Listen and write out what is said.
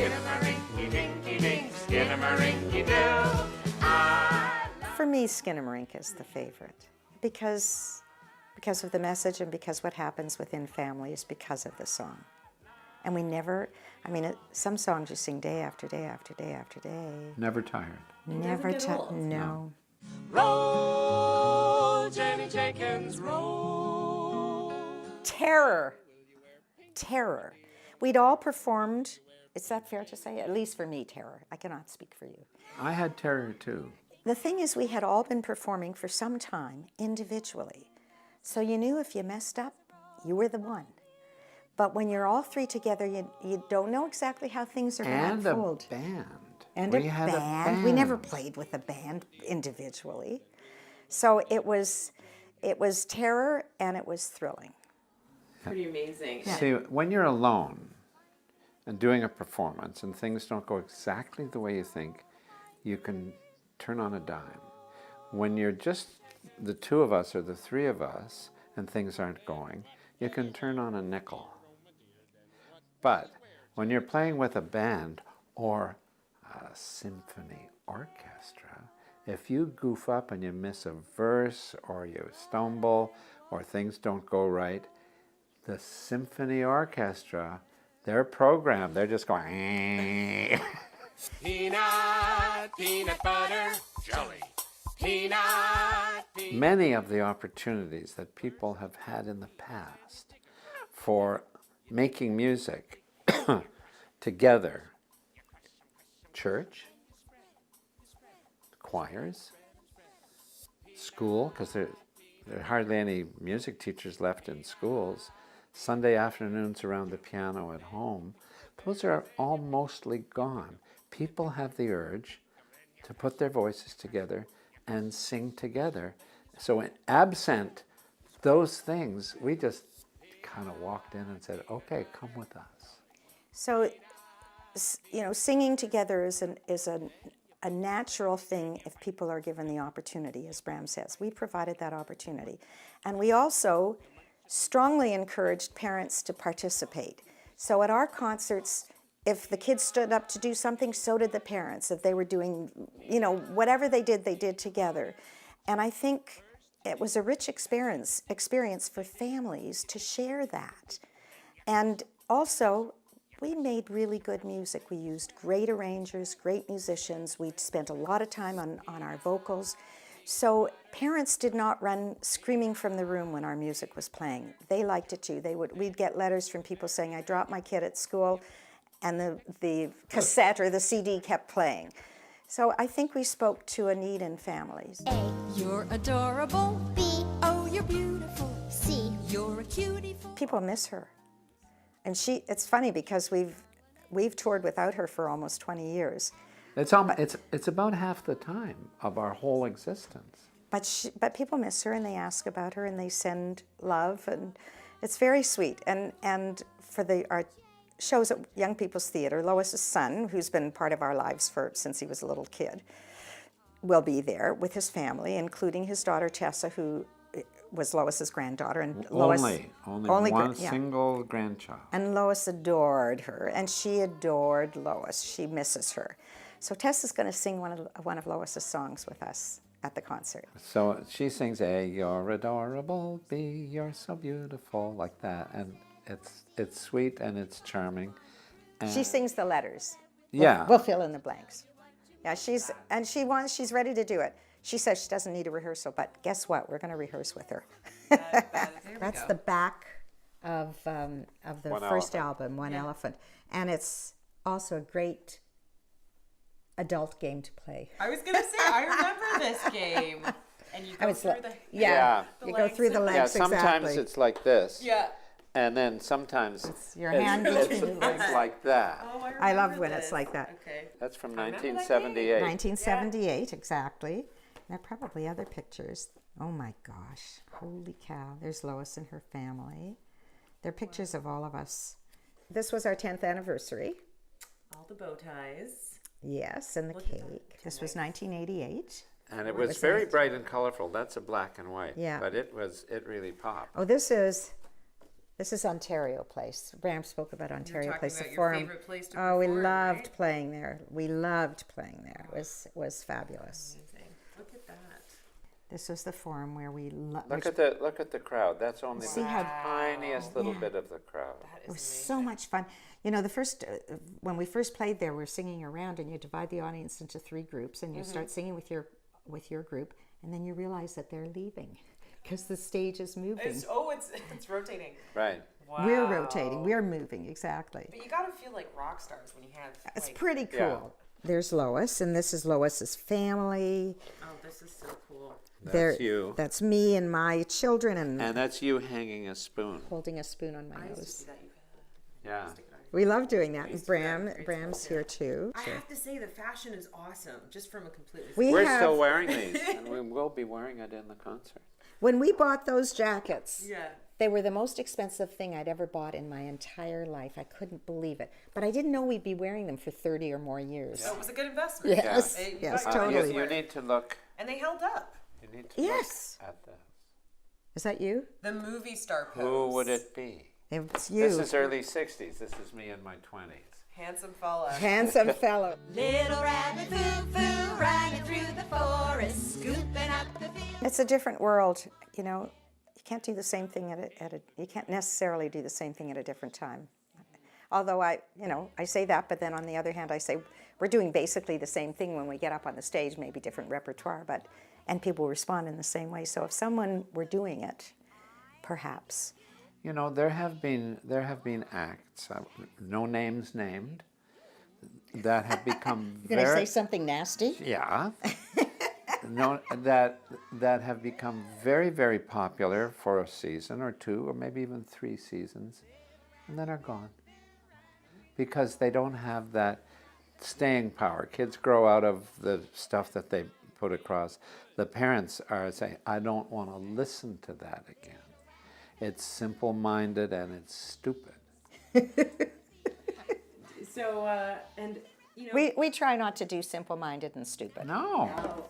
Skinamarink-a-dinky-dink, Skinamarink-a-doo. For me, Skinamarink is the favorite because of the message and because what happens within families because of the song. And we never, some songs you sing day after day after day after day. Never tired. Never tired. No. Roll, Jenny Jenkins, roll. Terror. We'd all performed, is that fair to say? At least for me, terror. I cannot speak for you. I had terror too. The thing is, we had all been performing for some time individually. So you knew if you messed up, you were the one. But when you're all three together, you don't know exactly how things are going to unfold. And we had a band. We never played with a band individually. So it was terror and it was thrilling. Pretty amazing. Yeah. See, when you're alone and doing a performance and things don't go exactly the way you think, you can turn on a dime. When you're just the two of us or the three of us and things aren't going, you can turn on a nickel. But when you're playing with a band or a symphony orchestra, if you goof up and you miss a verse or you stumble or things don't go right, the symphony orchestra, they're programmed. They're just going, Peanut butter, jelly. Peanut. Many of the opportunities that people have had in the past for making music together, church, choirs, school, because there are hardly any music teachers left in schools, Sunday afternoons around the piano at home, those are all mostly gone. People have the urge to put their voices together and sing together. So absent those things, we just kind of walked in and said, okay, come with us. So, singing together is a natural thing if people are given the opportunity, as Bram says. We provided that opportunity. And we also strongly encouraged parents to participate. So at our concerts, if the kids stood up to do something, so did the parents. If they were doing, whatever they did together. And I think it was a rich experience for families to share that. And also, we made really good music. We used great arrangers, great musicians. We spent a lot of time on our vocals. So parents did not run screaming from the room when our music was playing. They liked it too. We'd get letters from people saying, I dropped my kid at school, and the cassette or the CD kept playing. So I think we spoke to a need in families. A, you're adorable. B, oh, you're beautiful. C, you're a cutie. People miss her. And it's funny because we've toured without her for almost 20 years. It's about half the time of our whole existence. But people miss her and they ask about her and they send love, and it's very sweet. And for our shows at Young People's Theatre, Lois's son, who's been part of our lives since he was a little kid, will be there with his family, including his daughter Tessa, who was Lois's granddaughter. And Only one single grandchild. And Lois adored her, and she adored Lois. She misses her. So Tessa's going to sing one of Lois's songs with us at the concert. So she sings, A, you're adorable, B, you're so beautiful, like that. And it's sweet and it's charming. And she sings the letters. Yeah. We'll fill in the blanks. Yeah, she's ready to do it. She says she doesn't need a rehearsal, but guess what? We're going to rehearse with her. That's the back of the first album, One Elephant. And it's also a great adult game to play. I was going to say, I remember this game. And you go through the... You go through the legs, sometimes exactly. it's like this. Yeah. And then sometimes it's your hand between the legs. It's like that. Oh, I love when it's like that. Okay. That's from 1978. 1978, exactly. There are probably other pictures. Oh my gosh. Holy cow. There's Lois and her family. There are pictures of all of us. This was our 10th anniversary. All the bow ties. Yes, and the cake. This was 1988. And it was very bright and colorful. That's a black and white. Yeah. But it really popped. Oh, this is This is Ontario Place. Bram spoke about Ontario talking Place, about the your forum. favorite place to Oh, we perform, loved right? playing there. We loved playing there. It was fabulous. Amazing. Look at that. This was the forum where we Look at the crowd. That's only See the how- tiniest little Yeah. bit of the crowd. It was so much fun. You know, the first when we first played there, we're singing around, and you divide the audience into 3 groups, and you start singing with your group, and then you realize that they're leaving because the stage is moving. It's rotating. Right. Wow. We're rotating. We're moving, exactly. But you gotta feel like rock stars when you have. It's like, pretty cool. Yeah. There's Lois, and this is Lois's family. Oh, this is so cool. That's you. That's me and my children, and And that's you hanging a spoon. holding a spoon on my I used to nose. see that you've Yeah. We love doing that. And used to do that in grade Bram's school, here too. I have to say the fashion is awesome, just from a completely. We're have, still wearing these, and we will be wearing it in the concert. when we bought those jackets, Yeah. they were the most expensive thing I'd ever bought in my entire life. I couldn't believe it. But I didn't know we'd be wearing them for 30 or more years. So it was a good investment. Yes, You yes, got your totally. money's You worth. need to look. And they held up. You need to Yes. look at this. Is that you? The movie star pose. Who would it be? It's you. This is early 60s. This is me in my 20s. Handsome fella. Handsome fellow. Little rabbit foo-foo riding through the forest, scooping up the field. It's a different world. You know, you can't do the same thing you can't necessarily do the same thing at a different time. Although I say that, but then on the other hand, I say we're doing basically the same thing when we get up on the stage, maybe different repertoire, and people respond in the same way. So if someone were doing it, perhaps. You know, there have been acts, no names named, that have become You're going to very say something nasty? yeah, no, that have become very, very popular for a season or 2 or maybe even 3 seasons, and then are gone because they don't have that staying power. Kids grow out of the stuff that they put across. The parents are saying, "I don't want to listen to that again. It's simple-minded and it's stupid." So, and you know. We try not to do simple-minded and stupid. No.